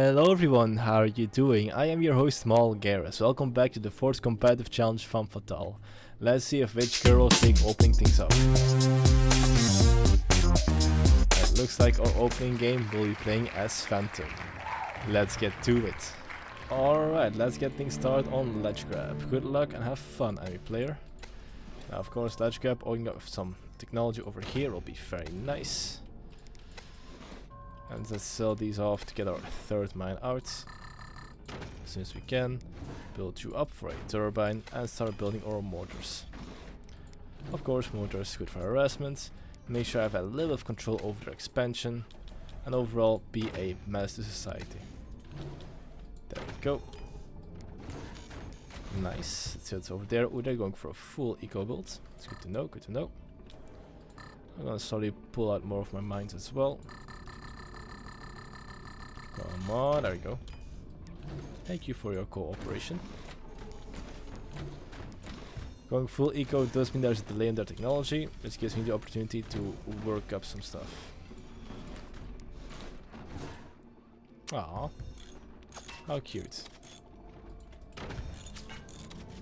Hello everyone, how are you doing? I am your host Mal Garrus. Welcome back to the 4th competitive challenge Femme Fatale. Let's see if which girl will take opening things up. It looks like our opening game will be playing as Phantom. Let's get to it. Alright, let's get things started on Ledge Grab. Good luck and have fun, enemy player. Now of course Ledge Grab, opening up some technology over here will be very nice. And let's sell these off to get our third mine out as soon as we can. Build you up for a turbine and start building our mortars. Of course, mortars good for harassment. Make sure I have a little of control over their expansion and overall be a menace to society. There we go. Nice. Let's see what's over there. Oh, they're going for a full eco build. It's good to know, good to know. I'm gonna slowly pull out more of my mines as well. Come on, there we go. Thank you for your cooperation. Going full eco does mean there's a delay in their technology, which gives me the opportunity to work up some stuff. Aww. How cute.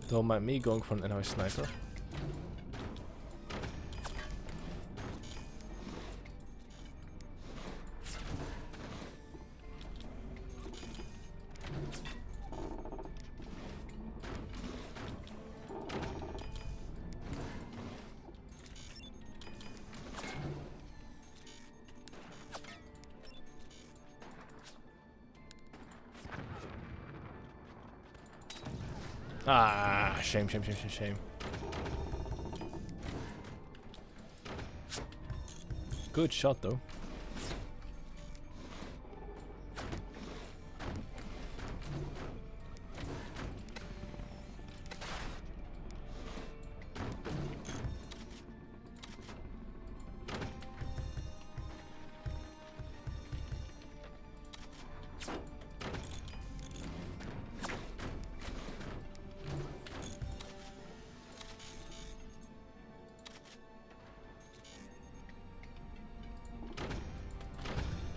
Don't mind me going for an in-house sniper. Ah, shame. Good shot though.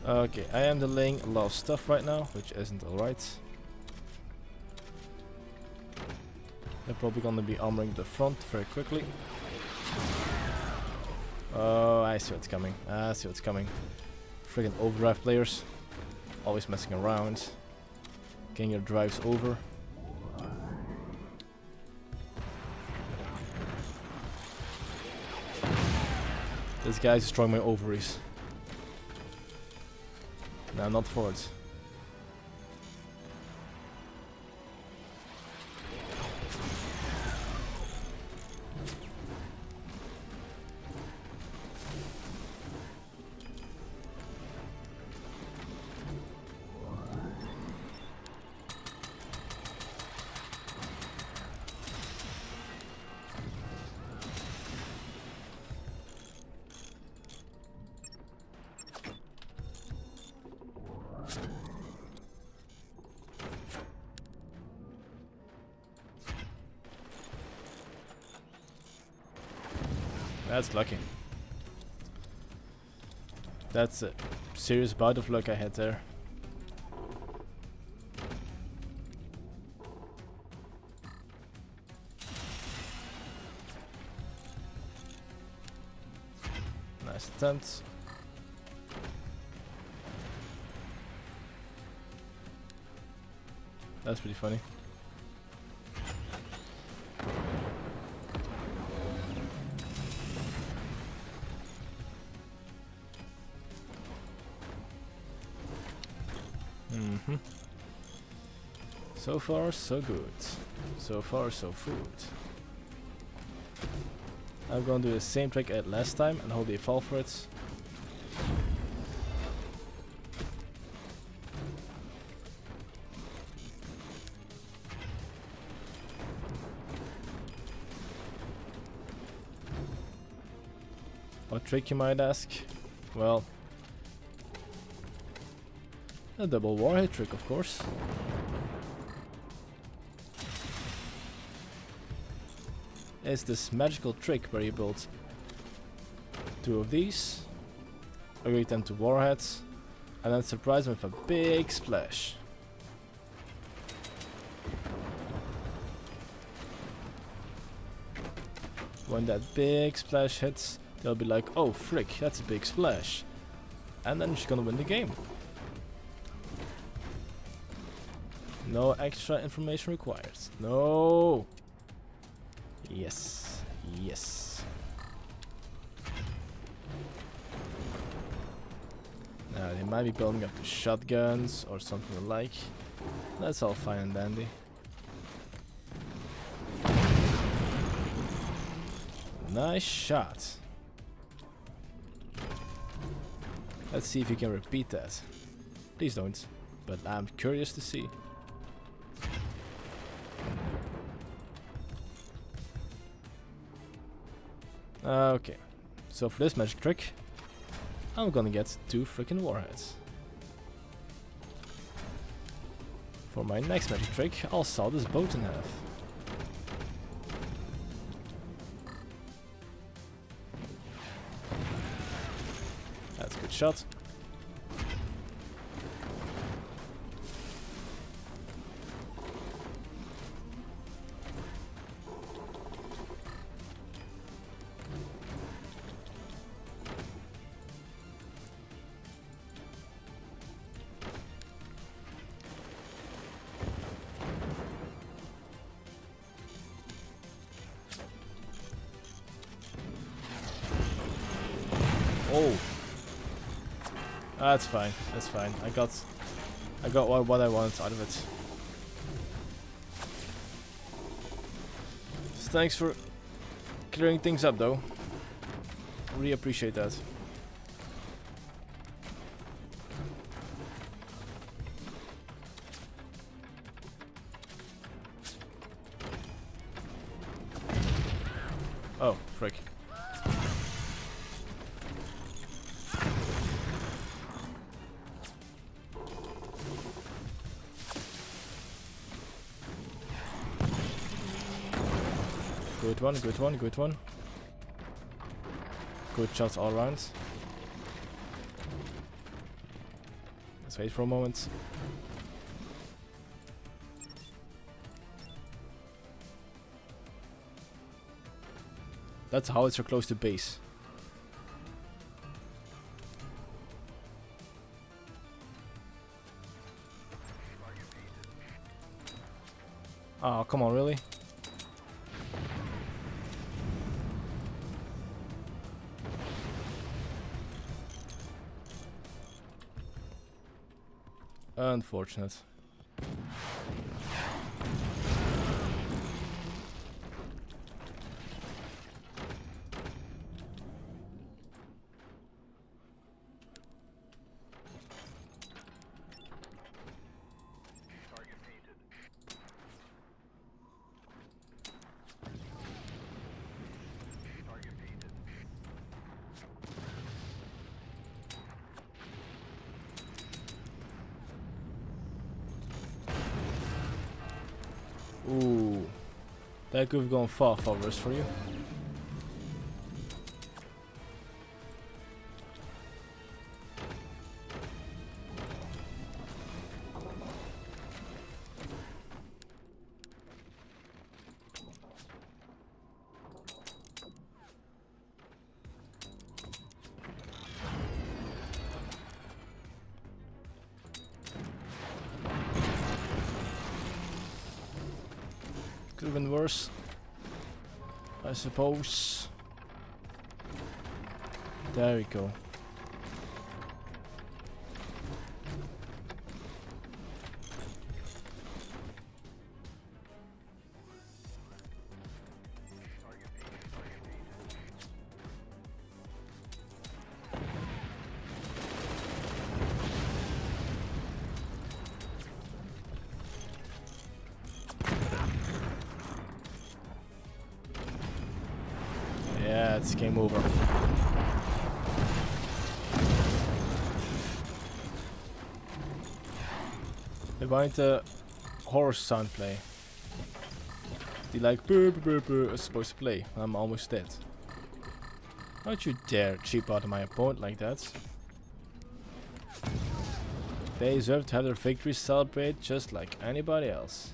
Okay, I am delaying a lot of stuff right now, which isn't alright. They're probably gonna be armoring the front very quickly. Oh, I see what's coming. Friggin' overdrive players. Always messing around. Getting your drives over. This guy's destroying my ovaries. No, not forwards. That's lucky. That's a serious bout of luck I had there. Nice attempt. That's pretty funny. So far, so good. So far, so food. I'm gonna do the same trick I had last time and hope they fall for it. What trick you might ask? Well, a double warhead trick, of course. Is this magical trick where you build 2 of these, upgrade them to warheads, And then surprise him with a big splash. When that big splash hits, they'll be like, oh frick, that's a big splash. And then she's gonna win the game. No extra information required. No! Yes. Yes. Now they might be building up to shotguns or something alike. That's all fine and dandy. Nice shot. Let's see if you can repeat that. Please don't, but I'm curious to see. Okay, so for this magic trick, I'm gonna get 2 freaking warheads. For my next magic trick, I'll saw this boat in half. That's a good shot. Oh, that's fine. That's fine. I got what I wanted out of it. So thanks for clearing things up, though. Really appreciate that. Oh, frick. Good one, good one, good one. Good shots all around. Let's wait for a moment. That's how it's so close to base. Oh, come on, really? Unfortunate. Ooh, that could have gone far worse for you. Could have been worse, I suppose. There we go. Yeah, it's game over. Why didn't the horse sound play? The like brr brr brr is supposed to play. I'm almost dead. Don't you dare cheap out of my opponent like that. They deserve to have their victory celebrated just like anybody else.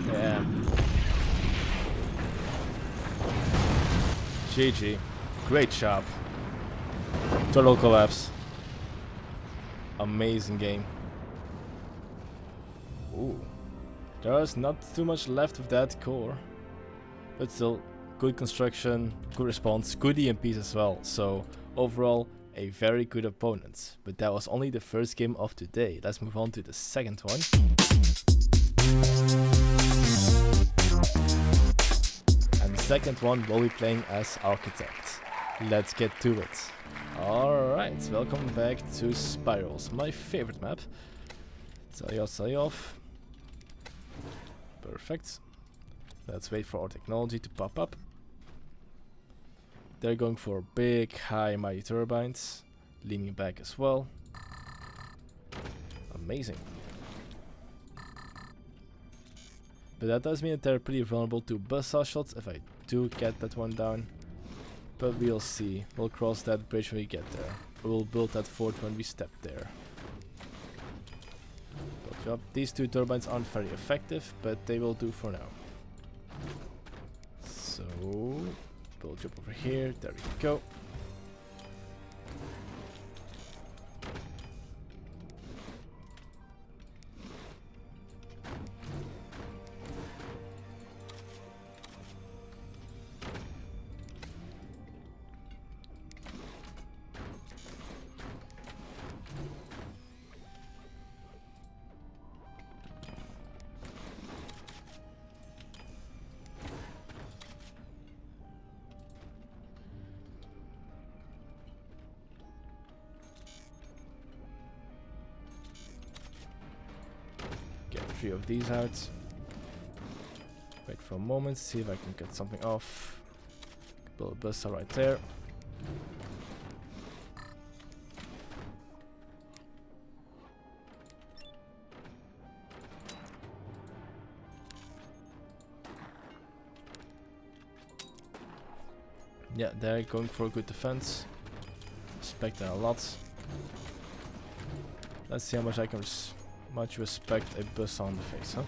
Yeah. GG. Great job. Total collapse. Amazing game. Ooh. There's not too much left of that core. But still, good construction, good response, good EMPs as well. So, overall, a very good opponent. But that was only the first game of today. Let's move on to the second one. And the second one will be playing as Architect. Let's get to it. Alright, welcome back to Spirals, my favorite map. Sell you off. Perfect. Let's wait for our technology to pop up. They're going for big, high, mighty turbines. Leaning back as well. Amazing. But that does mean that they're pretty vulnerable to buzzsaw shots if I do get that one down. But we'll see. We'll cross that bridge when we get there. We'll build that fort when we step there. Good job. These two turbines aren't very effective, but they will do for now. So, build up over here. There we go. Get 3 of these out. Wait for a moment, see if I can get something off. Build a buzzsaw right there. Yeah, they're going for a good defense. Respect that a lot. Let's see how much I can much respect a buzz on the face, huh?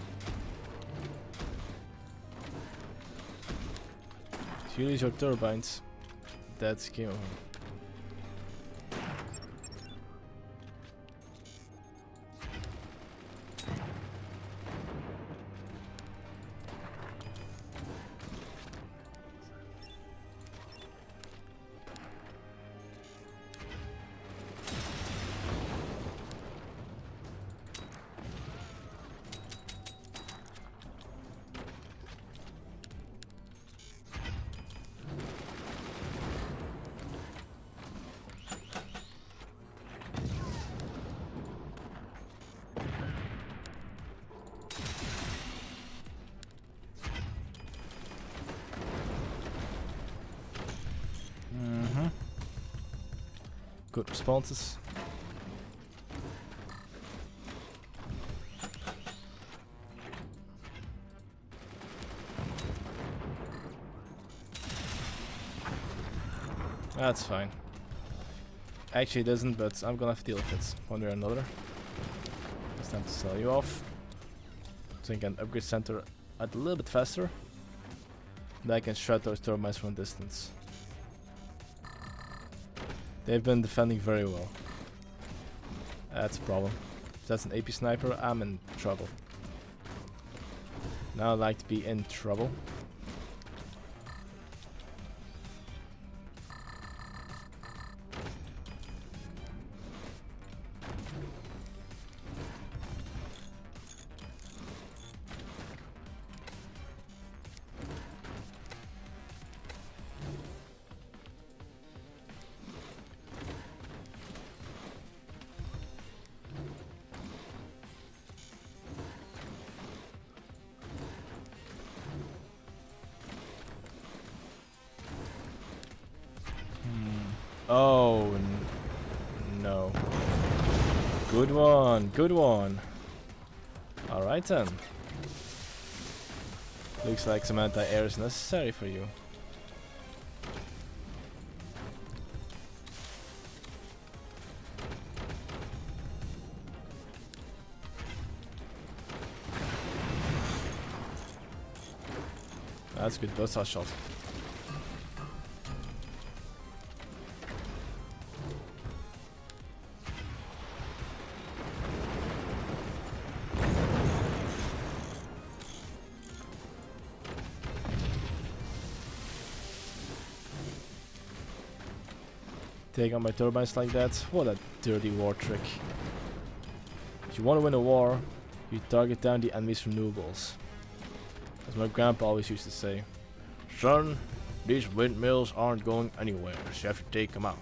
If you use your turbines, that's game over. Good responses. That's fine. Actually it doesn't, but I'm gonna have to deal with it one way or another. It's time to sell you off. So you can upgrade center a little bit faster. Then I can shred those turbines from a distance. They've been defending very well. That's a problem. If that's an AP sniper, I'm in trouble. Now I like to be in trouble. Oh no. Good one, good one. Alright then. Looks like some anti-air is necessary for you. That's good, buzzsaw shot. Take on my turbines like that. What a dirty war trick. If you want to win a war, you target down the enemy's renewables. As my grandpa always used to say, son, these windmills aren't going anywhere, so you have to take them out.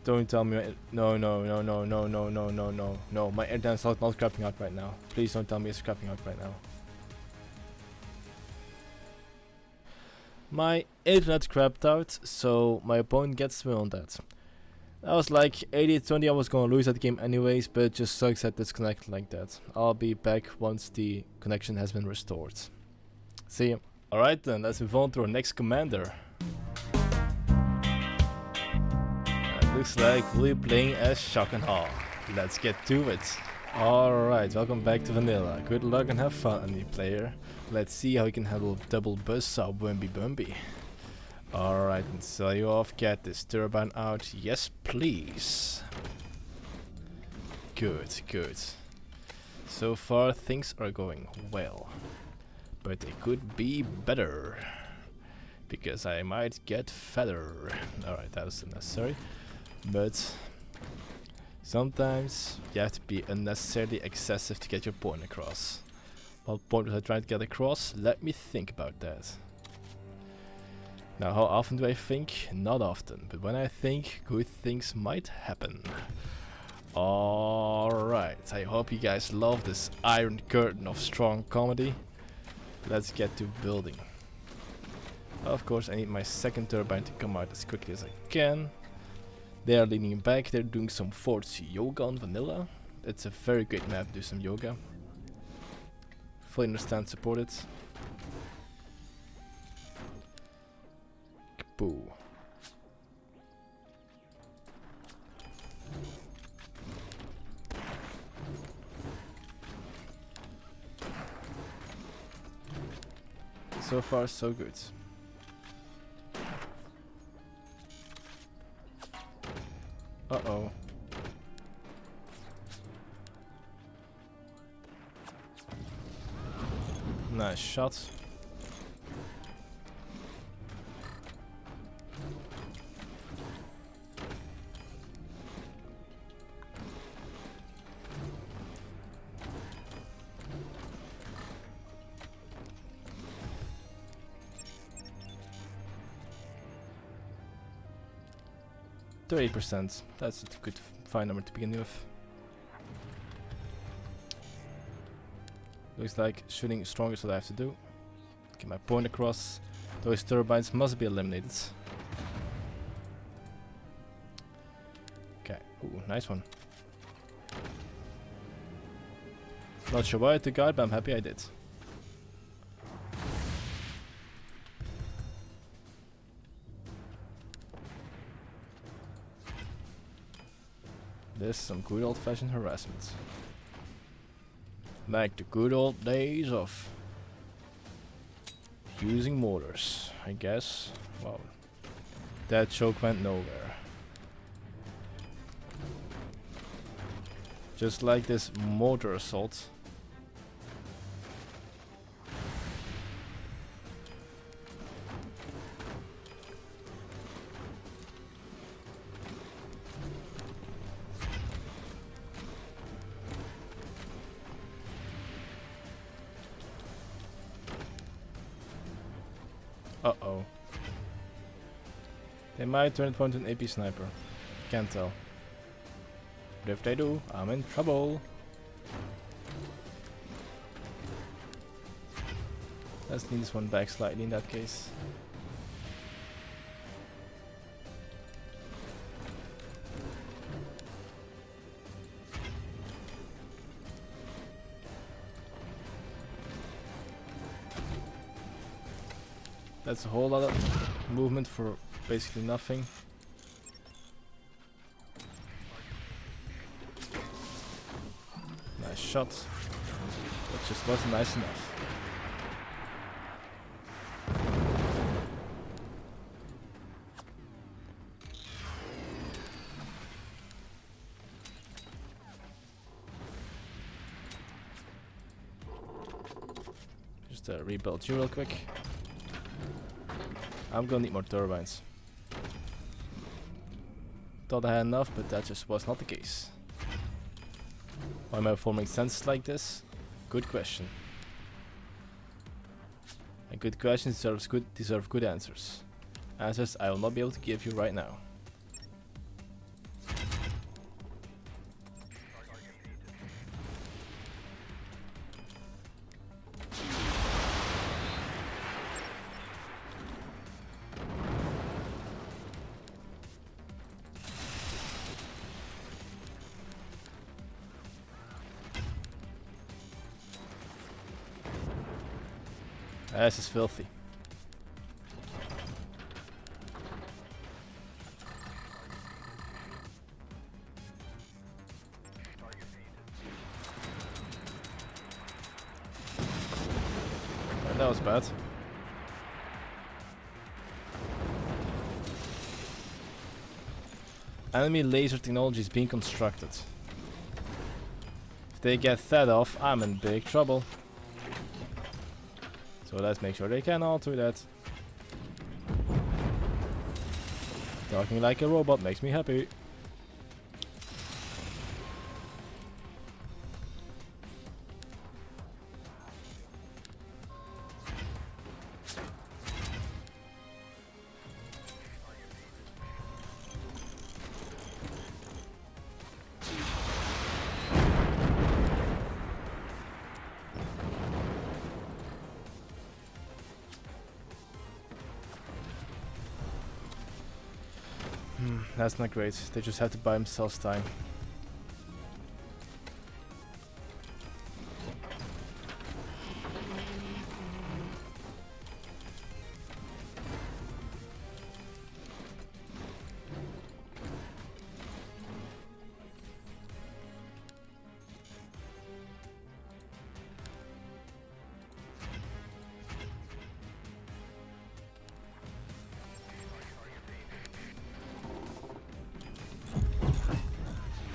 Don't tell me. No, my internet's not crapping out right now. Please don't tell me it's crapping out right now. My internet crapped out, so my opponent gets me on that. I was like 80-20, I was gonna lose that game anyways, but it just sucks that disconnected like that. I'll be back once the connection has been restored. See ya. Alright then, let's move on to our next commander. Looks like we'll be playing as Shockenaugh. Let's get to it. Alright, welcome back to Vanilla. Good luck and have fun, new player. Let's see how you can handle double buzzsaw Bumby. Alright, and sell you off. Get this turbine out. Yes, please. Good, good. So far things are going well. But they could be better. Because I might get fatter. Alright, that was unnecessary. But sometimes you have to be unnecessarily excessive to get your point across. What point was I trying to get across? Let me think about that. Now, how often do I think? Not often, but when I think, good things might happen. Alright, I hope you guys love this iron curtain of strong comedy. Let's get to building. Of course, I need my second turbine to come out as quickly as I can. They are leaning back, they're doing some force yoga on Vanilla. It's a very great map to do some yoga. Fully understand, support it. Kapoo. So far, so good. Uh-oh. Nice shot. %. That's a good fine number to begin with. Looks like shooting strong is what I have to do. Get my point across. Those turbines must be eliminated. Okay, ooh, nice one. Not sure why I took out, but I'm happy I did. This is some good old-fashioned harassment. Like the good old days of using mortars, I guess. Wow. That choke went nowhere. Just like this mortar assault. Uh-oh. They might turn it point to an AP sniper. Can't tell. But if they do, I'm in trouble. Let's lean this one back slightly in that case. That's a whole lot of movement for basically nothing. Nice shot. That just wasn't nice enough. Just rebuild you real quick. I'm gonna need more turbines. Thought I had enough, but that just was not the case. Why am I forming sentences like this? Good question. And good questions deserve good answers. Answers I will not be able to give you right now. This is filthy. That was bad. Enemy laser technology is being constructed. If they get that off, I'm in big trouble. So let's make sure they can all do that. Talking like a robot makes me happy. That's not great. They just have to buy themselves time.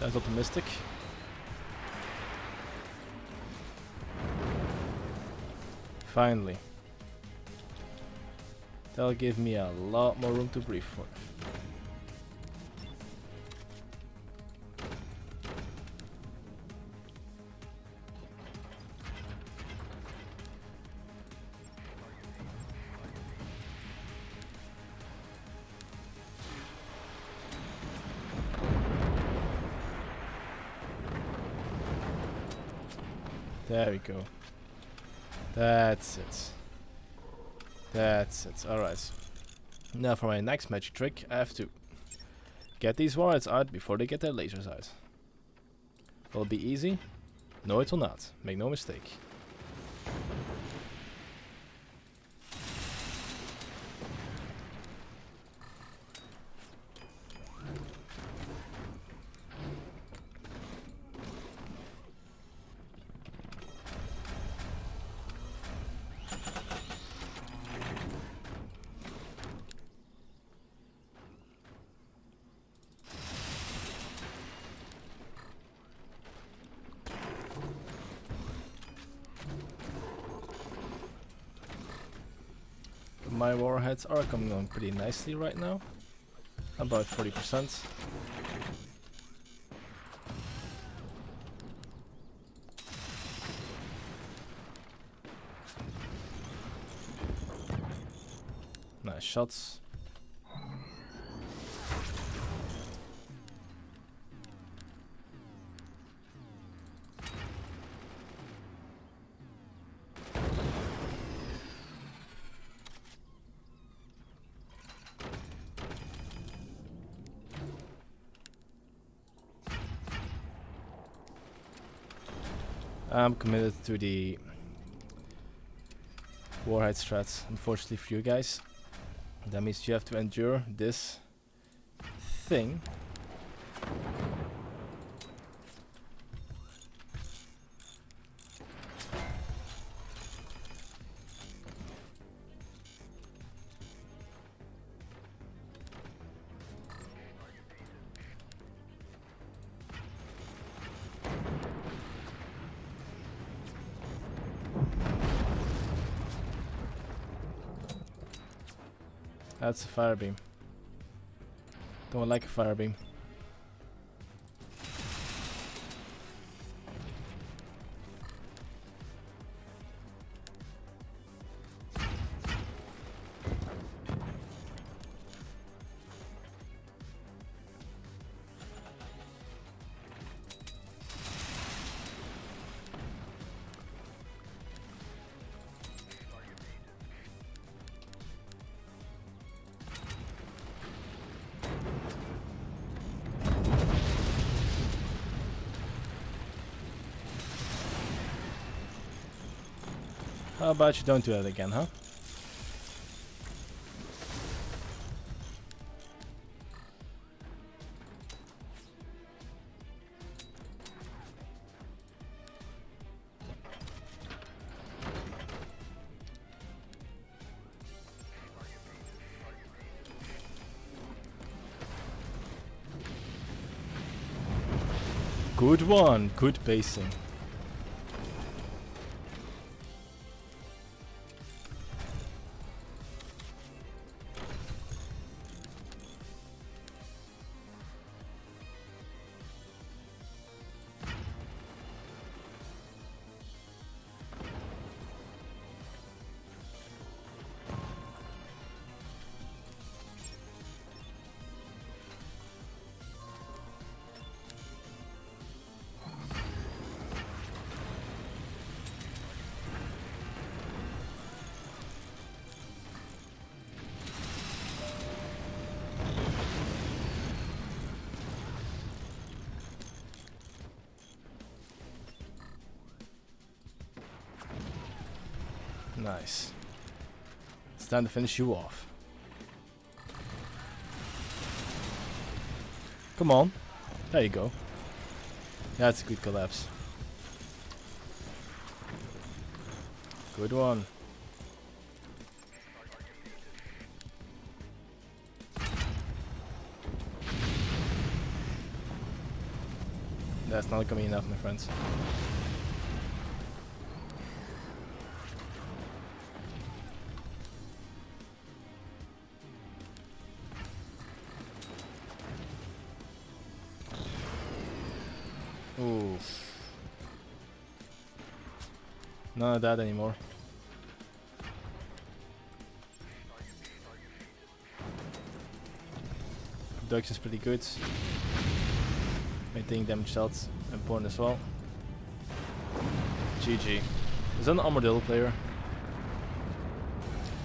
That's optimistic. Finally. That'll give me a lot more room to breathe for. There we go. That's it. That's it. Alright. Now for my next magic trick, I have to get these warheads out before they get their lasers out. Will it be easy? No, it will not. Make no mistake. My warheads are coming on pretty nicely right now. About 40%. Nice shots. I'm committed to the Warhead strats, unfortunately for you guys. That means you have to endure this thing. That's a fire beam. Don't like a fire beam. How about you don't do that again, huh? Good one, good pacing. Nice. It's time to finish you off. Come on. There you go. That's a good collapse. Good one. That's not gonna be enough, my friends. Oof. None of that anymore. Production's pretty good. Maintaining damage dealt important as well. GG. Is that an Armadillo player?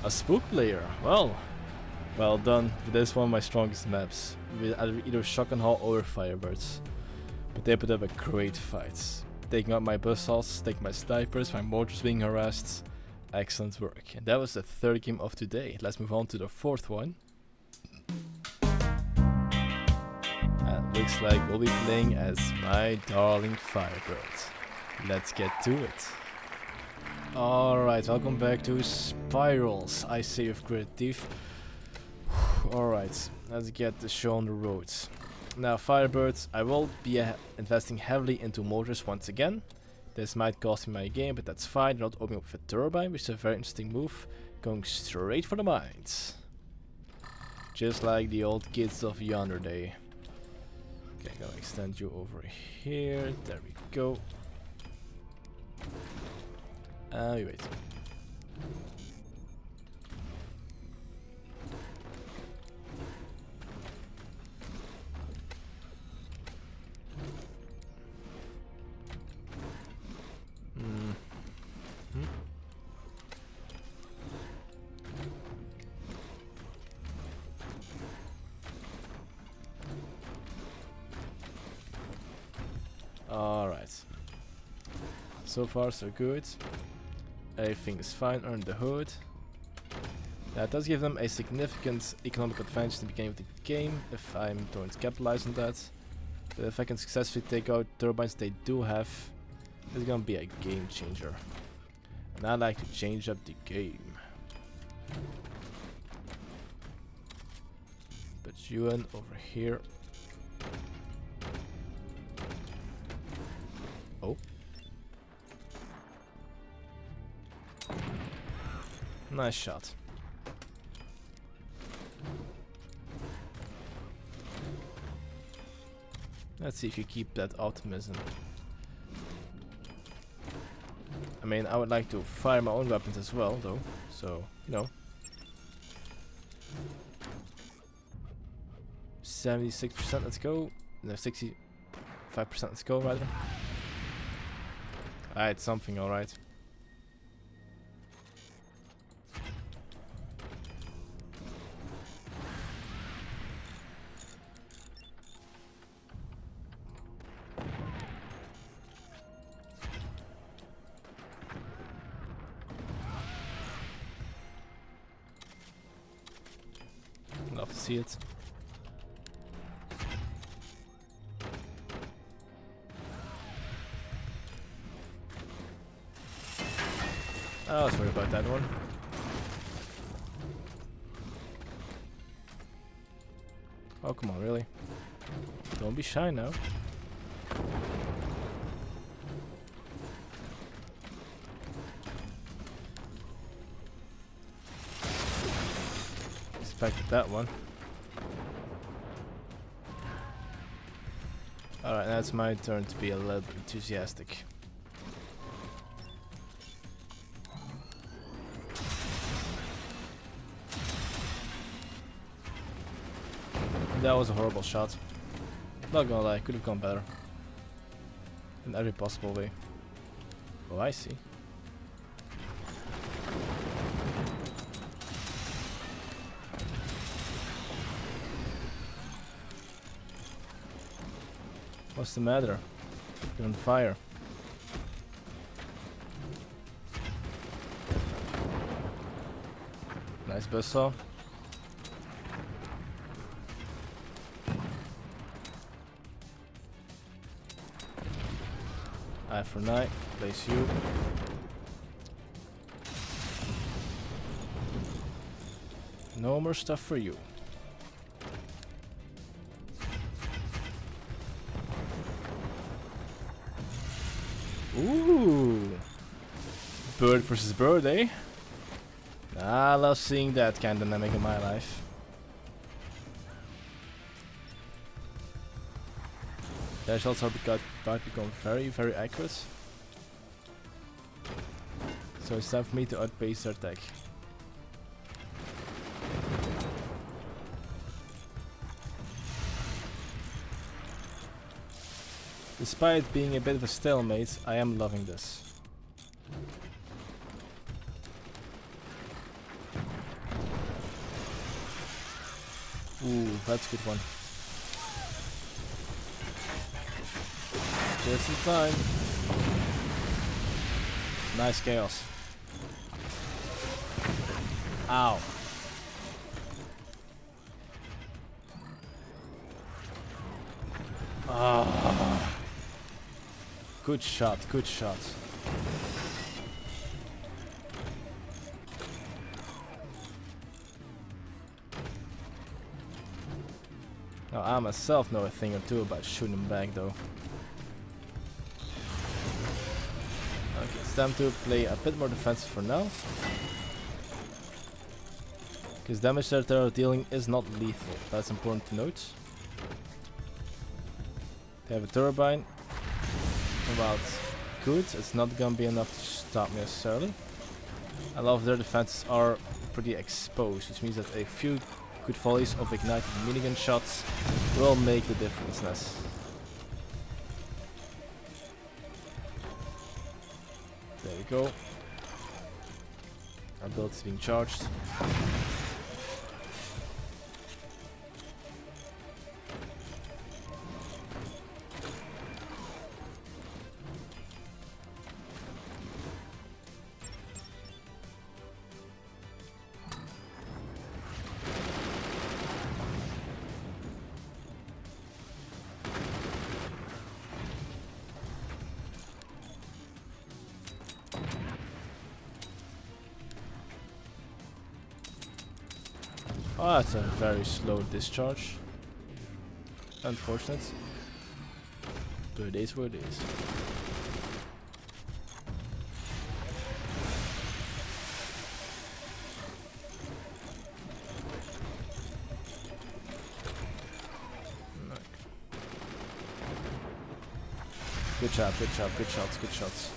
A Spook player? Well done. This is one of my strongest maps. With either Shockenaugh or Firebirds. But they put up a great fight. Taking out my buzzsaws, taking my snipers, my mortars being harassed. Excellent work. And that was the third game of today. Let's move on to the fourth one. And looks like we'll be playing as my darling Firebird. Let's get to it. Alright, welcome back to Spirals. I say of Great Thief. Alright, let's get the show on the road. Now Firebirds, I will be investing heavily into mortars once again. This might cost me my game, but that's fine. Not opening up with a turbine, which is a very interesting move. Going straight for the mines. Just like the old kids of yonder day. Okay, I'm gonna extend you over here. There we go. Wait. Alright. So far so good. Everything is fine under the hood. That does give them a significant economic advantage in the beginning of the game, if I'm going to capitalize on that. But if I can successfully take out turbines they do have, it's gonna be a game changer. And I like to change up the game. Put you in over here. Oh. Nice shot. Let's see if you keep that optimism. I mean, I would like to fire my own weapons as well, though. So, you know. 76%, let's go. No, 65%, let's go, rather. Alright, something, alright. Love to see it. I was worried about that one. Oh, come on, really? Don't be shy now. Expected that one. Alright, now it's my turn to be a little bit enthusiastic. That was a horrible shot. Not gonna lie, could have gone better. In every possible way. Oh, I see. What's the matter? You're on fire. Nice buzzsaw. Eye for night, place you. No more stuff for you. Ooh, bird versus bird, eh? I love seeing that kind of dynamic in my life. Their shots are about to become very, very accurate. So it's time for me to outpace their attack. Despite being a bit of a stalemate, I am loving this. Ooh, that's a good one. Just in time. Nice chaos. Ow. Ah. Good shot, good shot. Now I myself know a thing or two about shooting them back though. Okay, it's time to play a bit more defensive for now. Because damage that they're dealing is not lethal, that's important to note. They have a turbine. About good, it's not gonna be enough to stop me necessarily. A lot of their defenses are pretty exposed, which means that a few good volleys of ignited minigun shots will make the difference. There we go. Our build is being charged. Oh, that's a very slow discharge. Unfortunate. But it is what it is. Good job, good job, good shots, good shots.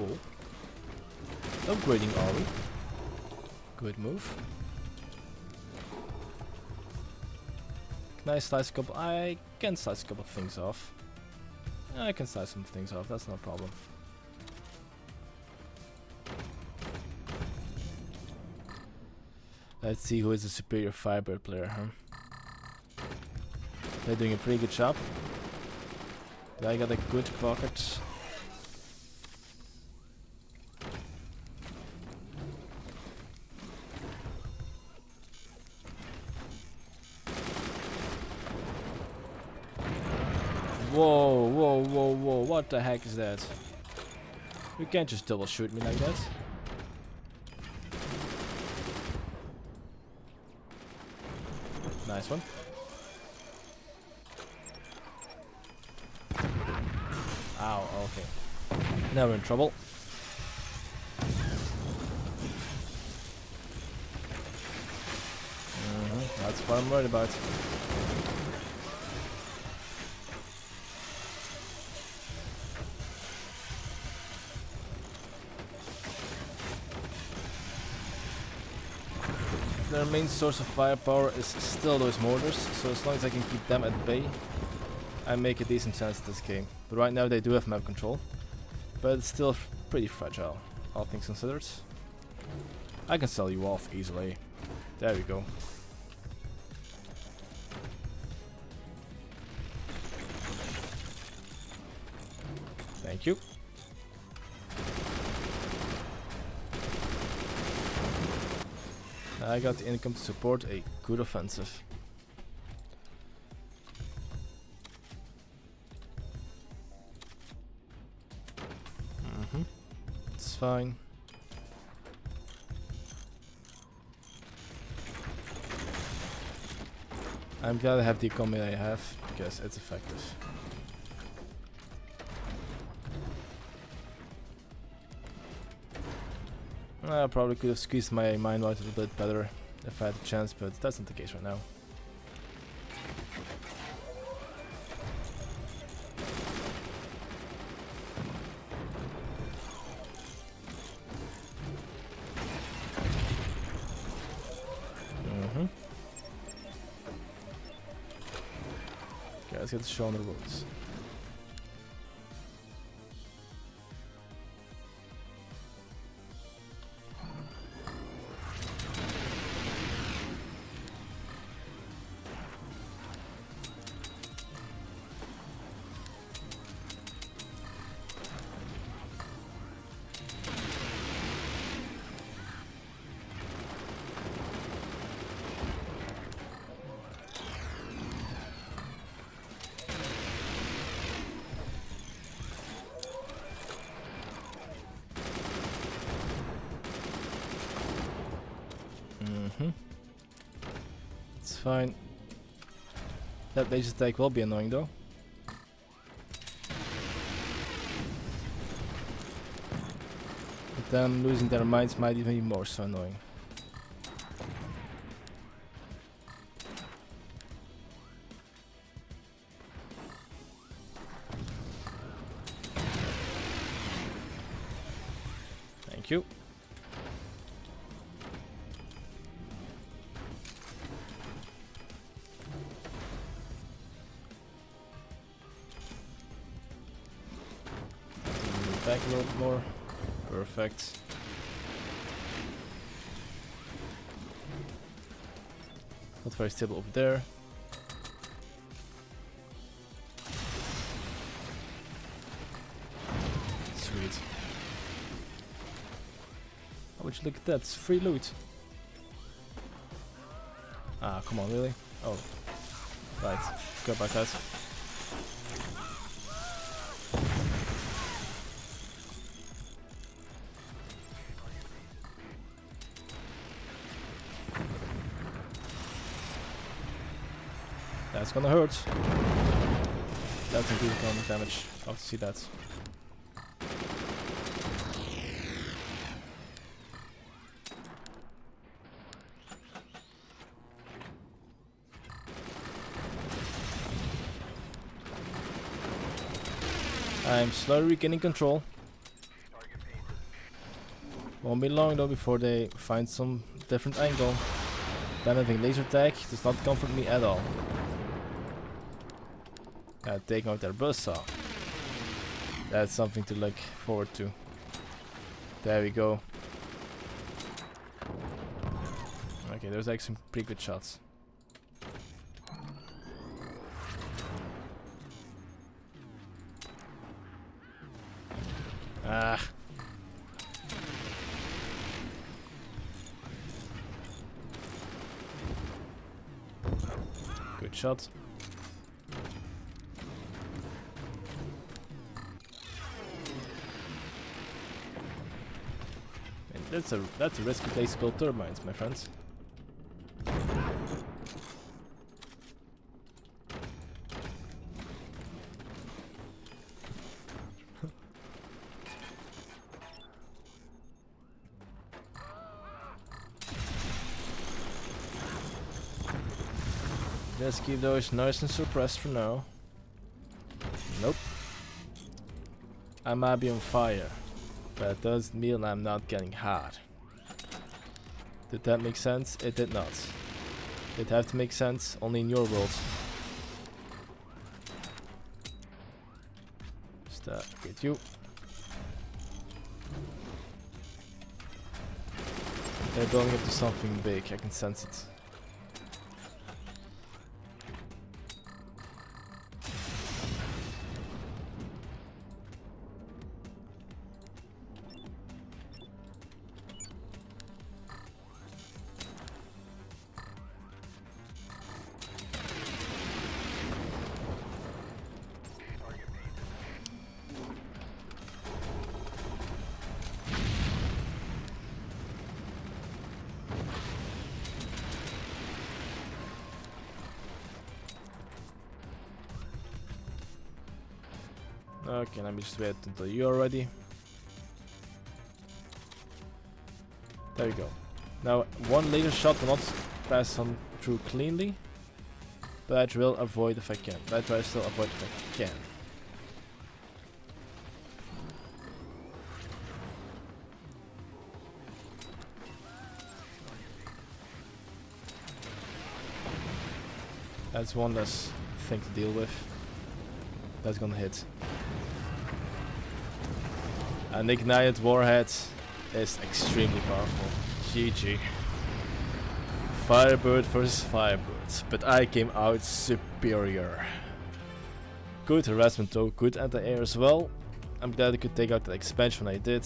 Oh. Upgrading Ollie. Good move. Can I slice a couple? I can slice a couple of things off. I can slice some things off, that's no problem. Let's see who is the superior Firebird player, huh? They're doing a pretty good job. I got a good pocket. Whoa, whoa, whoa, whoa, what the heck is that? You can't just double shoot me like that. Nice one. Ow, okay. Now we're in trouble. That's what I'm worried about. Their main source of firepower is still those mortars, so as long as I can keep them at bay, I make a decent chance at this game. But right now they do have map control, but it's still pretty fragile, all things considered. I can sell you off easily. There we go. Thank you. I got the income to support a good offensive. It's fine. I'm glad I have the economy I have because it's effective. I probably could have squeezed my mine out a little bit better if I had the chance, but that's not the case right now. Okay, let's get the show on the roads. It's fine. That base attack will be annoying though. But them losing their mines might even be more so annoying. Thank you. Back a little bit more. Perfect. Not very stable over there. Sweet. Oh, would you look at that? It's free loot. Ah, come on, really? Oh. Right. Go back out. That's gonna hurt. That's including economic damage. Love to see that. I'm slowly regaining control. Won't be long though before they find some different angle. Them having laser tag does not comfort me at all. Taking out their buzzsaw. That's something to look forward to. There we go. Okay, there's like some pretty good shots. Ah. Good shot. And that's a risky place to build turbines, my friends. Let's keep those nice and suppressed for now. Nope. I might be on fire, but it doesn't mean I'm not getting hot. Did that make sense? It did not. It have to make sense only in your world. Start with you. They're building up to something big, I can sense it. Okay, let me just wait until you're ready. There we go. Now, one laser shot will not pass on through cleanly, but I will avoid if I can. But I try to still avoid if I can. That's one less thing to deal with. That's gonna hit. An ignited warhead is extremely powerful. GG. Firebird versus Firebird, but I came out superior. Good harassment though, good anti-air as well. I'm glad I could take out the expansion when I did,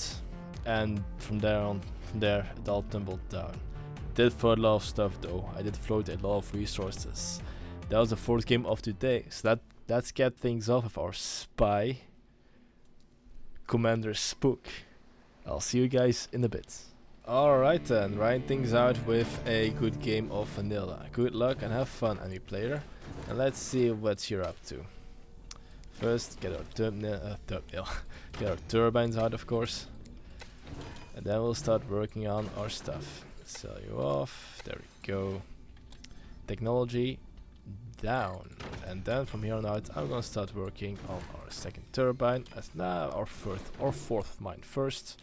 and from there it all tumbled down. Did float a lot of stuff though. I did float a lot of resources. That was the fourth game of today, so that's kept things off of our spy, Commander Spook. I'll see you guys in a bit. Alright then, writing things out with a good game of vanilla. Good luck and have fun, enemy player. And let's see what you're up to. First, get our get our turbines out, of course. And then we'll start working on our stuff. Sell you off. There we go. Technology down. And then from here on out, I'm gonna start working on our second turbine. As now our fourth mine first.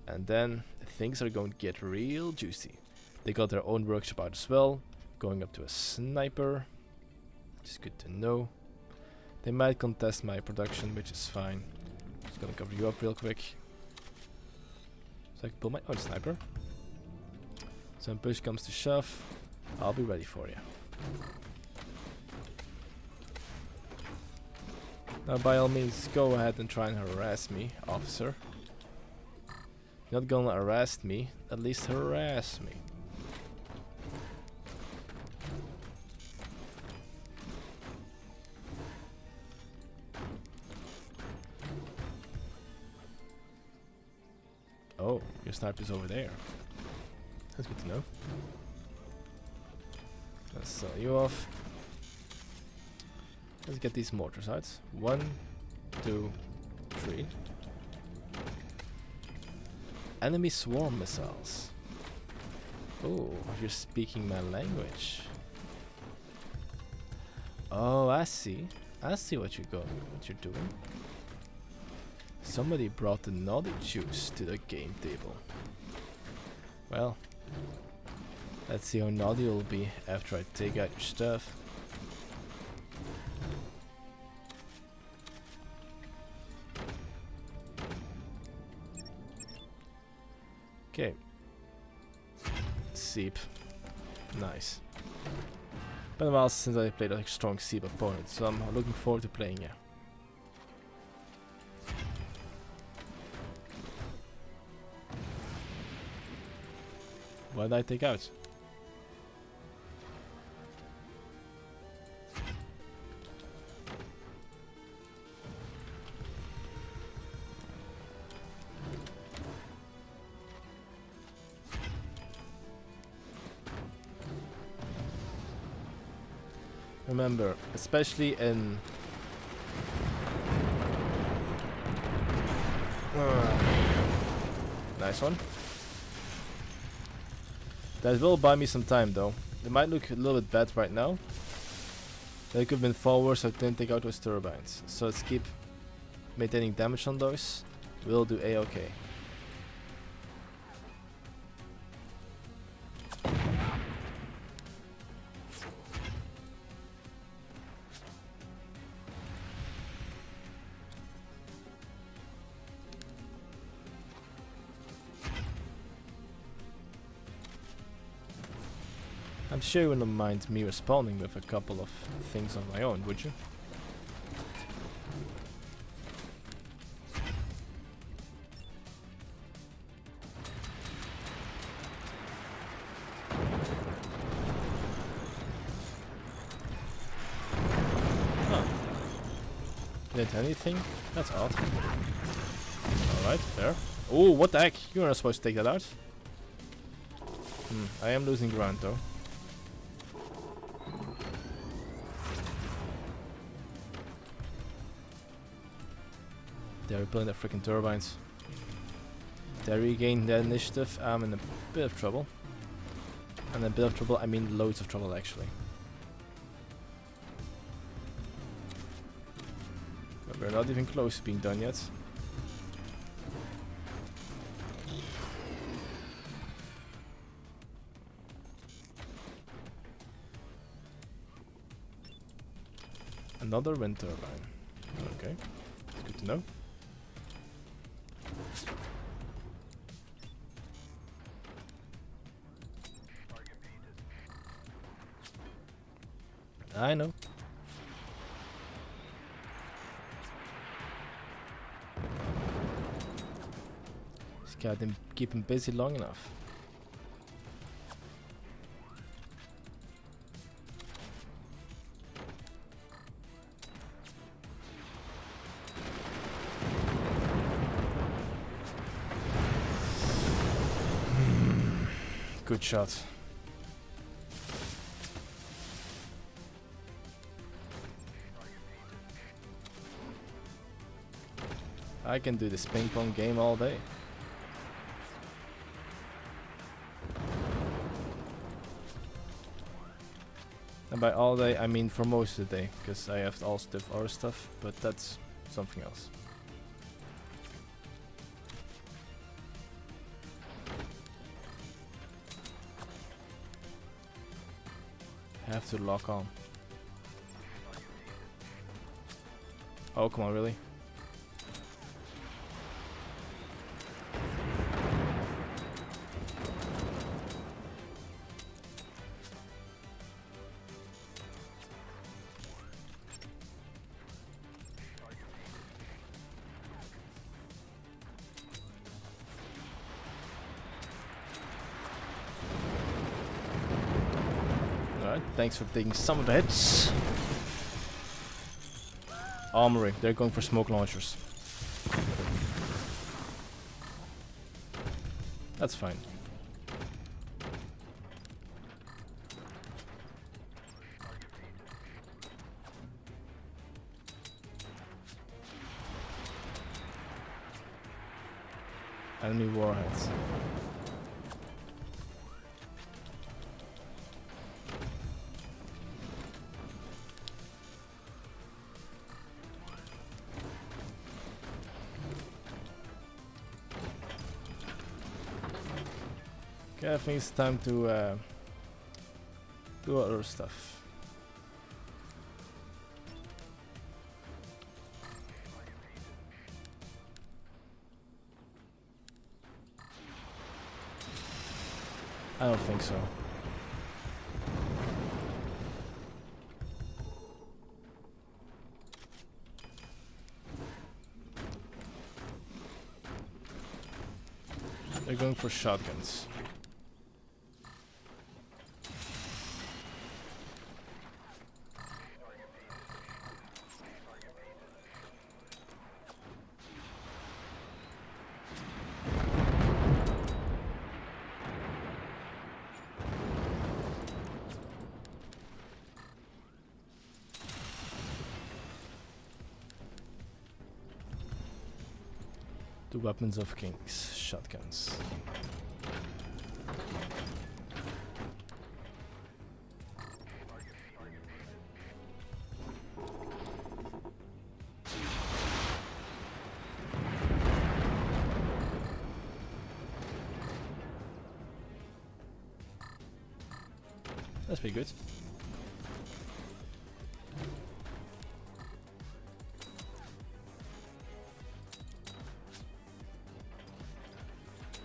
And then things are going to get real juicy. They got their own workshop out as well. Going up to a sniper. Which is good to know. They might contest my production, which is fine. Just gonna cover you up real quick. So I can pull my own sniper. So when push comes to shove, I'll be ready for you. Now by all means, go ahead and try and harass me, officer. You're not gonna arrest me, at least harass me. Oh, your sniper's over there. That's good to know. Let's sell you off. Let's get these mortars out. 1, 2, 3. Enemy swarm missiles. Oh, you're speaking my language. Oh, I see. I see what you're doing. Somebody brought the naughty juice to the game table. Well, let's see how naughty you'll be after I take out your stuff. Okay. Seep. Nice. Been a while since I played a strong Seep opponent, so I'm looking forward to playing it. What did I take out? Remember, especially in nice one. That will buy me some time though. It might look a little bit bad right now. They could have been forward, so I didn't take out those turbines. So let's keep maintaining damage on those. We'll do A-okay. I'm sure you wouldn't mind me responding with a couple of things on my own, would you? Huh. Didn't anything? That's odd. Alright, fair. Oh, what the heck? You're not supposed to take that out. I am losing ground though. They're building their freaking turbines. They regain their initiative. I'm in a bit of trouble. And a bit of trouble, I mean loads of trouble actually. But we're not even close to being done yet. Another wind turbine. Okay, good to know. I know. Just gotta keep him busy long enough. Good shot. I can do this ping pong game all day. And by all day, I mean for most of the day, because I have all other stuff, but that's something else. Have to lock on. Oh, come on, really? Thanks for taking some of the hits. Armory, they're going for smoke launchers. That's fine. Enemy warheads. Okay, I think it's time to do other stuff. I don't think so. They're going for shotguns. The weapons of kings, shotguns. That's pretty good.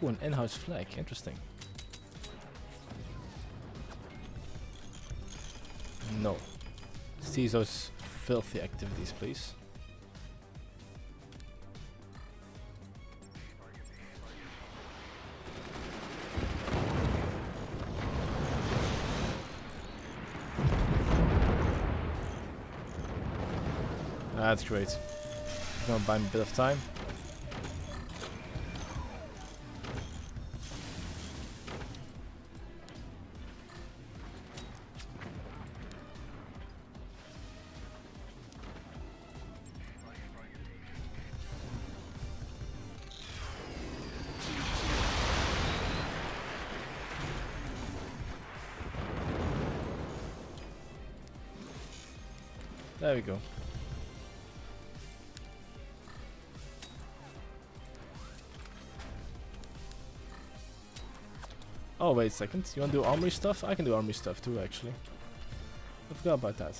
Ooh, an in-house flag, interesting. No. Cease those filthy activities, please. That's great. It's gonna buy me a bit of time. There we go. Oh, wait a second. You want to do armory stuff? I can do armory stuff too, actually. I forgot about that.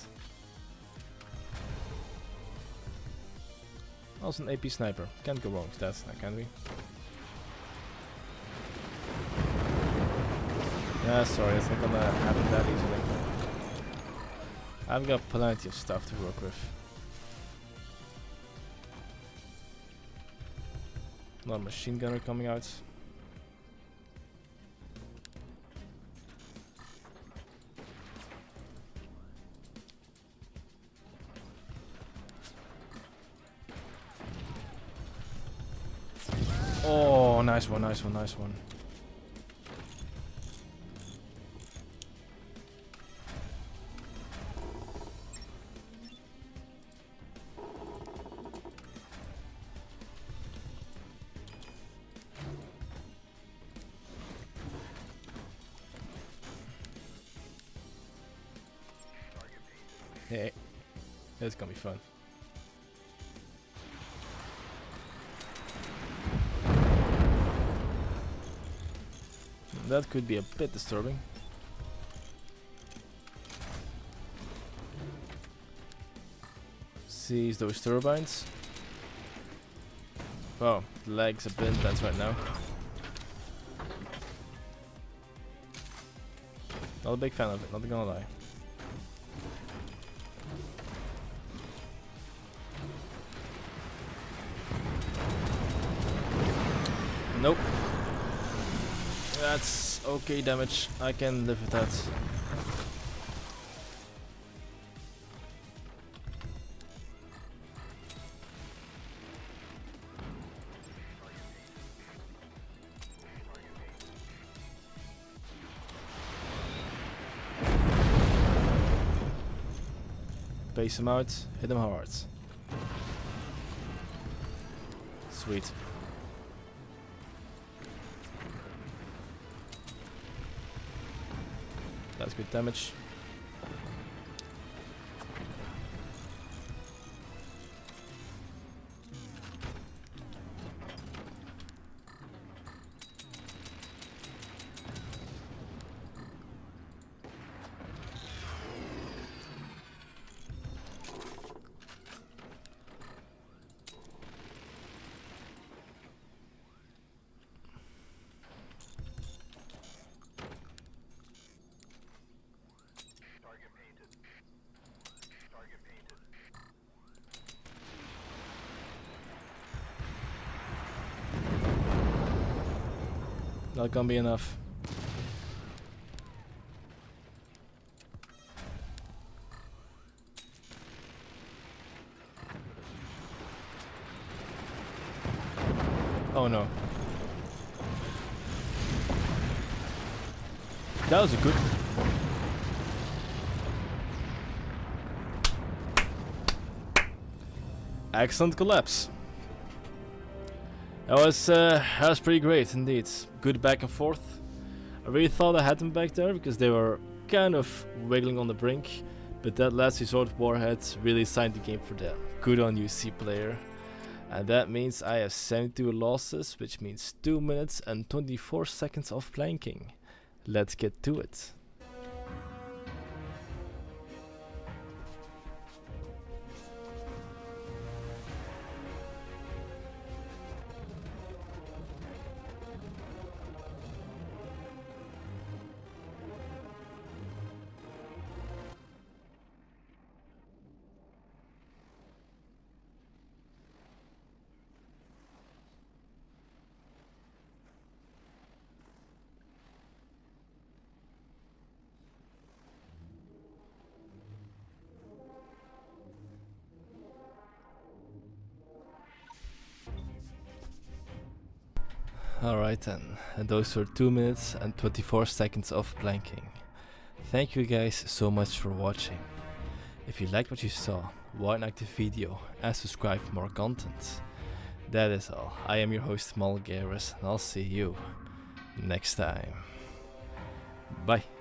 Also an AP sniper. Can't go wrong with that, can we? Yeah, sorry, it's not gonna happen that easily. I've got plenty of stuff to work with. Another machine gunner coming out. Oh, nice one, nice one, nice one. Hey, it's gonna be fun. That could be a bit disturbing. Seize those turbines. Wow, the lag's a bit intense right now. Not a big fan of it, not gonna lie. Nope. That's okay damage. I can live with that. Base him out, hit him hard. Sweet. That's good damage. Not gonna be enough. Oh no. That was a good. Excellent collapse. That was pretty great indeed. Good back and forth. I really thought I had them back there because they were kind of wiggling on the brink, but that last resort warhead really signed the game for them. Good on you, C player. And that means I have 72 losses, which means 2 minutes and 24 seconds of planking. Let's get to it. Alright then, and those were 2 minutes and 24 seconds of planking. Thank you guys so much for watching. If you liked what you saw, why not like the video and subscribe for more content. That is all. I am your host Malgaris and I'll see you next time. Bye.